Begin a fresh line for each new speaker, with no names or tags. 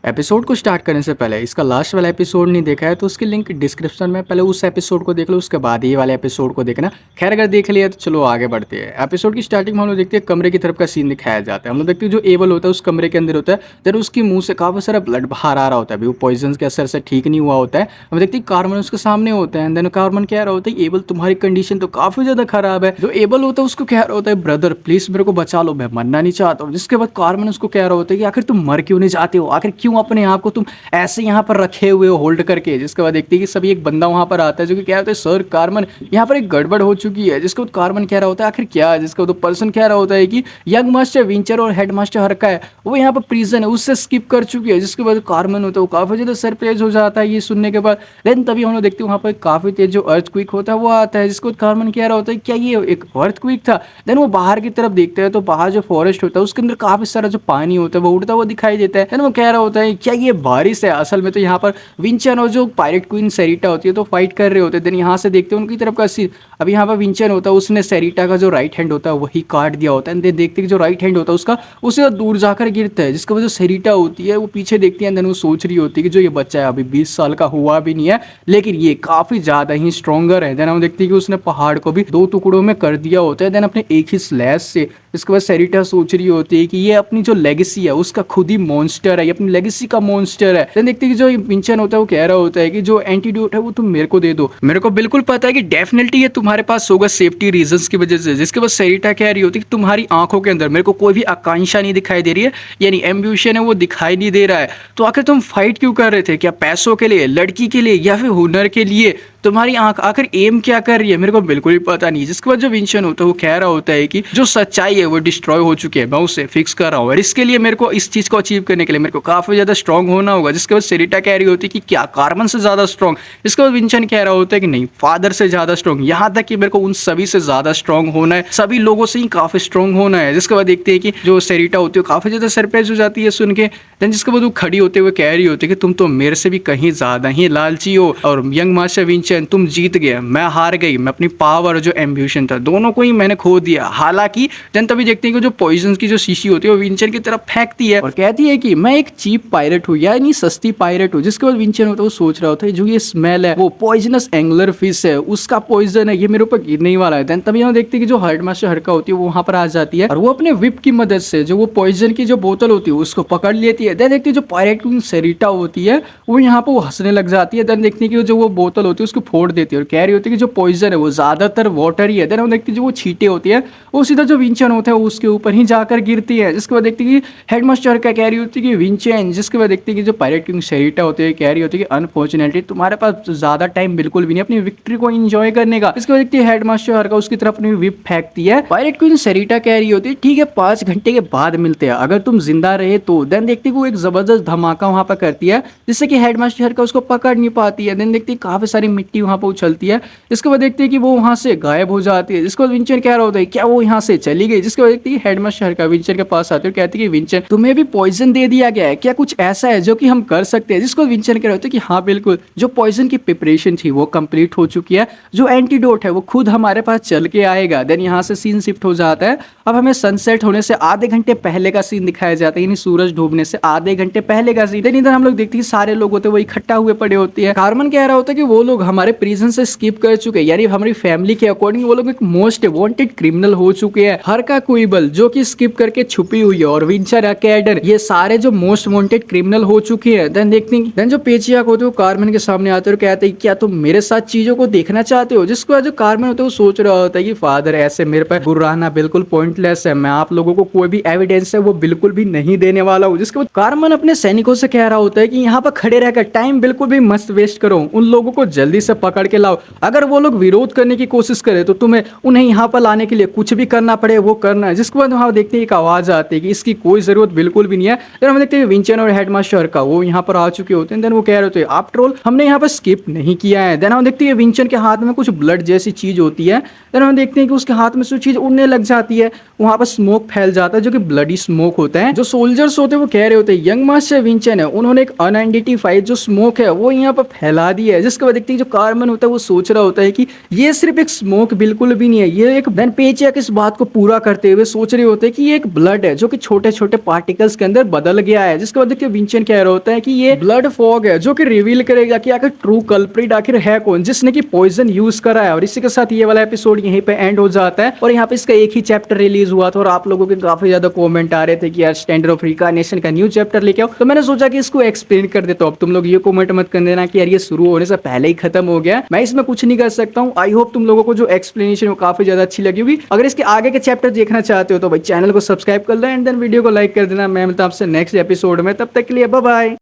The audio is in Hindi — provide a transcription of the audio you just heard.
एपिसोड को स्टार्ट करने से पहले इसका लास्ट वाला एपिसोड नहीं देखा है तो उसकी लिंक डिस्क्रिप्शन में, पहले उस एपिसोड को देख लो, उसके बाद ये वाले एपिसोड को देखना। खैर अगर देख लिया तो चलो आगे बढ़ते हैं। एपिसोड की स्टार्टिंग में हम लोग देखते हैं कमरे की तरफ का सीन दिखाया जाता है। हम लोग देखते हैं जो एबल होता है उस कमरे के अंदर होता है, देन उसकी मुंह से काफी सारा ब्लड बाहर आ रहा होता है। अभी वो पॉइजन के असर से ठीक नहीं हुआ होता है। हम देखते हैं कार्बन उसके सामने होता है, देन कार्बन कह रहा होता है एबल तुम्हारी कंडीशन तो काफी ज्यादा खराब है। जो एबल होता है उसको कह रहा होता है ब्रदर प्लीज मेरे को बचा लो, मैं मरना नहीं चाहता हूँ। जिसके बाद कार्बन उसको कह रहा होता है कि आखिर तुम मर क्यों नहीं चाहते हो, आखिर क्यों अपने आप को तुम ऐसे यहाँ पर रखे हुए हो होल्ड करके। जिसके बाद देखते हैं कि सभी एक बंदा वहां पर आता है जो कि क्या होता है सर कार्बन यहाँ पर एक गड़बड़ हो चुकी है। जिसके बाद कार्बन कह रहा होता है आखिर क्या है। जिसके बाद पर्सन कह रहा होता है कि यंग मास्टर विंचर और हेड मास्टर हरका है वो यहाँ पर प्रिजन है उससे स्किप कर चुकी है। जिसके बाद कार्बन होता है वो काफी ज्यादा सरप्राइज हो जाता है ये सुनने के बाद। देन तभी हम लोग देखते हैं वहां पर काफी तेज जो अर्थक्वेक होता है वो आता है। जिसको कार्बन कह रहा होता है क्या ये एक अर्थक्वेक था। देन वो बाहर की तरफ देखते हैं तो बाहर जो फॉरेस्ट होता है उसके अंदर काफी सारा जो पानी होता है वो उड़ता हुआ दिखाई देता है। देन वो कह रहा होता है क्या ये बारिश है। असल में तो यहाँ पर विंचन और जो पायरेट क्वीन सेरिटा होती है तो फाइट कर रहे होते हैं। देन यहाँ से देखते हैं उनकी तरफ का सीन। अब यहाँ पर विंचन होता है उसने सेरिटा का जो राइट हैंड होता है वही काट दिया होता है। देन देखते हैं जो राइट हैंड होता है उसका उससे दूर जाकर गिरता है। जिसकी वजह से सेरिटा होती है वो पीछे देखती है। देन वो सोच रही होती है कि जो ये बच्चा है अभी 20 साल का हुआ भी नहीं है लेकिन ये काफी ज्यादा ही स्ट्रॉन्गर है। देन हम देखते हैं कि उसने पहाड़ को भी 2 टुकड़ों में कर दिया होता है। देन अपने एक ही स्लैश से। इसके बाद सेरिटा सोच रही होती है कि ये अपनी जो लेगेसी है उसका खुद ही मॉन्स्टर है, ये अपनी लेगेसी का मॉन्स्टर है। देन देखते हैं कि जो विंचन होता है वो कह रहा होता है कि जो एंटीडोट है वो तुम मेरे को दे दो, मेरे को बिल्कुल पता है कि डेफिनेटली ये तुम्हारे पास होगा सेफ्टी रीजंस की वजह से। जिसके बाद सेरिटा कह रही होती है कि तुम्हारी आंखों के अंदर मेरे को कोई भी आकांक्षा नहीं दिखाई दे रही है, यानी एम्बिशन है वो दिखाई नहीं दे रहा है। तो आखिर तुम फाइट क्यों कर रहे थे, क्या पैसों के लिए, लड़की के लिए या फिर हुनर के लिए। तुम्हारी आंख आखिर एम क्या कर रही है मेरे को बिल्कुल भी पता नहीं। जिसके बाद जो विंचन होता है वो कह रहा होता है कि जो सच्चाई है वो डिस्ट्रॉय हो चुकी है, मैं उसे फिक्स कर रहा हूँ और इसके लिए मेरे को इस चीज को अचीव करने के लिए मेरे को काफी ज्यादा स्ट्रांग होना होगा। जिसके बाद सेरिटा कह रही होती है कि क्या कार्बन से ज्यादा स्ट्रांग। इसके बाद विंचन कह रहा होता है कि नहीं फादर से ज्यादा स्ट्रांग, यहाँ तक कि मेरे को उन सभी से ज्यादा स्ट्रांग होना है, सभी लोगों से ही काफी स्ट्रांग होना है। जिसके बाद देखते हैं कि जो सेरिटा होती है काफी ज्यादा सरप्राइज हो जाती है सुन के। देन जिसके बाद वो खड़ी होते हुए कह रही होती है कि तुम तो मेरे से भी कहीं ज्यादा ही लालची हो और यंग मास्टर विंचन तुम जीत गए, मैं हार गई। मैं अपनी पावर और जो एम्बिशन था दोनों को ही मैंने खो दिया। हालांकि देन तभी देखते हैं कि जो पॉइजन की जो शीशी होती है वो विंचन की तरफ फेंकती है और कहती है कि मैं एक चीप पायरेट हूँ यानी सस्ती पायरेट हूँ। जिसके बाद विंचन होता है वो सोच रहा होता है जो ये स्मेल है वो पॉइजनस एंगलर फिश है, उसका पॉइजन है, ये मेरे ऊपर गिरने ही वाला है। देन तभी हम देखते हैं कि जो हेड मास्टर हरका होती है वो वहां पर आ जाती है और वो अपने विप की मदद से जो वो पॉइजन की जो बोतल होती है उसको पकड़ लेती है। देन देखते हैं जो पायरेट क्वीन सेरिटा होती है वो यहाँ पर वो हंसने लग जाती है। देन देखते हैं कि जो वो बोतल होती है उसको फोड़ देती है और कह रही होती है कि जो पॉइजन है वो ज्यादातर वाटर ही है। देन हम देखते हैं जो वो छींटे होती है वो सीधा जो विंचन होता है उसके ऊपर ही जाकर गिरती है। जिसके बाद देखते हैं कि हेडमास्टर का कह रही होती है कि विंचन। जिसके बाद देखते हैं कि जो पायरेट किंग सेरिटा होती है कह रही होती है कि अनफॉर्चुनेटली तुम्हारे पास ज्यादा टाइम बिल्कुल भी नहीं अपनी विक्ट्री को एंजॉय करने का। इसके बाद देखते हैं हेडमास्टर का उसकी तरफ अपनी विप फेंकती है। पायरेट क्वीन सेरिटा कह रही होती है ठीक है 5 घंटे के बाद मिलते हैं अगर तुम जिंदा रहे तो। देन देखते हैं कि वो एक जबरदस्त धमाका वहां पर करती है जिससे कि हेडमास्टर का उसको पकड़ नहीं पाती है। देन देखते हैं काफी सारी मिट्टी वहां पर उछलती है। इसके बाद देखते हैं कि वो वहां से गायब हो जाती है। जिसके बाद विंचन कह रहा होता है क्या वो यहाँ से चली गई। जिसके बाद देखते हैं हेडमास्टर का विंचन के पास आते हैं कहती है कि विंचन तुम्हें भी पॉइजन दे दिया गया है, क्या कुछ ऐसा है जो कि हम कर सकते हैं। जिसको विंचन कह रहे होते हैं कि हाँ बिल्कुल, जो पॉइजन की प्रिपरेशन थी वो कंप्लीट हो चुकी है, जो एंटीडोट है वो खुद हमारे पास चल के आएगा। देन यहाँ से सीन शिफ्ट हो जाता है। अब हमें सनसेट होने से आधे घंटे पहले का सीन दिखाया जाता है, यानी सूरज डूबने से आधे घंटे पहले का सीन। देन इधर हम लोग देखते हैं सारे लोग होते हैं वो इकट्ठा हुए पड़े होते हैं। कार्बन कह रहा होता है कि वो लोग हमारे प्रिजन से स्किप कर चुके हैं, यानी हमारी फैमिली के अकॉर्डिंग वो लोग एक मोस्ट वांटेड क्रिमिनल हो चुके हैं। हर का क्विबल जो कि स्किप करके छुपी हुई है और विंचर अकेडर ये सारे जो मोस्ट वांटेड क्रिमिनल हो चुके हैं। देन देखते हैं देन जो पेचियाक होते हैं वो कार्बन के सामने आते हैं और कहते हैं क्या तुम मेरे साथ चीजों को देखना चाहते हो। जिसके बाद जो कार्बन होता है वो सोच रहा होता है कि फादर ऐसे मेरे पर गुर्राना बिल्कुल पॉइंटलेस है, मैं आप लोगों को कोई भी एविडेंस है वो बिल्कुल भी नहीं देने वाला हूँ। जिसके बाद कार्बन अपने सैनिकों से कह रहा होता है कि यहाँ पर खड़े रहकर टाइम बिल्कुल भी मस्त वेस्ट करो, उन लोगों को जल्दी से पकड़ के लाओ। अगर वो लोग विरोध करने की कोशिश करे तो तुम्हें उन्हें यहाँ पर लाने के लिए कुछ भी करना पड़े वो करना है। जिसके बाद वहाँ देखते हैं एक आवाज आती है कि इसकी कोई जरूरत बिल्कुल भी नहीं है। देन हम देखते हैं विंचन और हेडमास्टर का वो यहाँ पर आ चुके होते हैं। देन वो कह रहे होते हैं आफ्टर ऑल हमने यहाँ पर स्किप नहीं किया है। देन हम देखते हैं विंचन के हाथ में कुछ ब्लड जैसी चीज होती है। देन हम देखते हैं कि उसके हाथ में से चीज उड़ने लग जाती है। वहाँ पर स्मोक फैल जाता है जो कि ब्लडी स्मोक होता है। जो सोल्जर्स होते हैं वो कह रहे होते हैं यंग मास्टर विंचन है उन्होंने एक अनआइडेंटिफाइड जो स्मोक है वो यहाँ पर फैला दी है, जिसके बाद देखते हैं जो कार्बन होता है वो सोच रहा होता है कि ये सिर्फ एक स्मोक बिल्कुल भी नहीं है, ये एक देन पेचेक इस बात को पूरा करते हुए सोच रहे होते हैं कि ये एक ब्लड है जो कि छोटे छोटे पार्टिकल्स के अंदर बदल गया है। जिसके बाद देखिए विंचन कह रहा होता है कि ये ब्लड फॉग है जो कि रिवील करेगा कि आखिर ट्रू कल्प्रिट आखिर है कौन जिसने की पॉइजन यूज करा है। और इसी के साथ ये वाला एपिसोड यहीं पे एंड हो जाता है और यहाँ पे इसका एक ही चैप्टर रिलीज हुआ था और आप लोगों के काफी ज्यादा कमेंट आ रहे थे कि यार स्टैंडर्ड ऑफ रिकार्नेशन का न्यू चैप्टर लेके आओ, तो मैंने सोचा कि इसको एक्सप्लेन कर देता हूं। अब तुम लोग ये कमेंट मत कर देना कि यार ये शुरू होने से पहले ही खत्म हो गया, मैं इसमें कुछ नहीं कर सकता हूँ। आई होप तुम लोगों को जो एक्सप्लेनेशन वो काफी ज्यादा अच्छी लगी होगी। अगर इसके आगे के चैप्टर देखना चाहते हो तो भाई चैनल को सब्सक्राइब कर लो एंड देन वीडियो को लाइक कर देना। मैं मिलता हूं आपसे नेक्स्ट एपिसोड में, तब तक के लिए बाय बाय।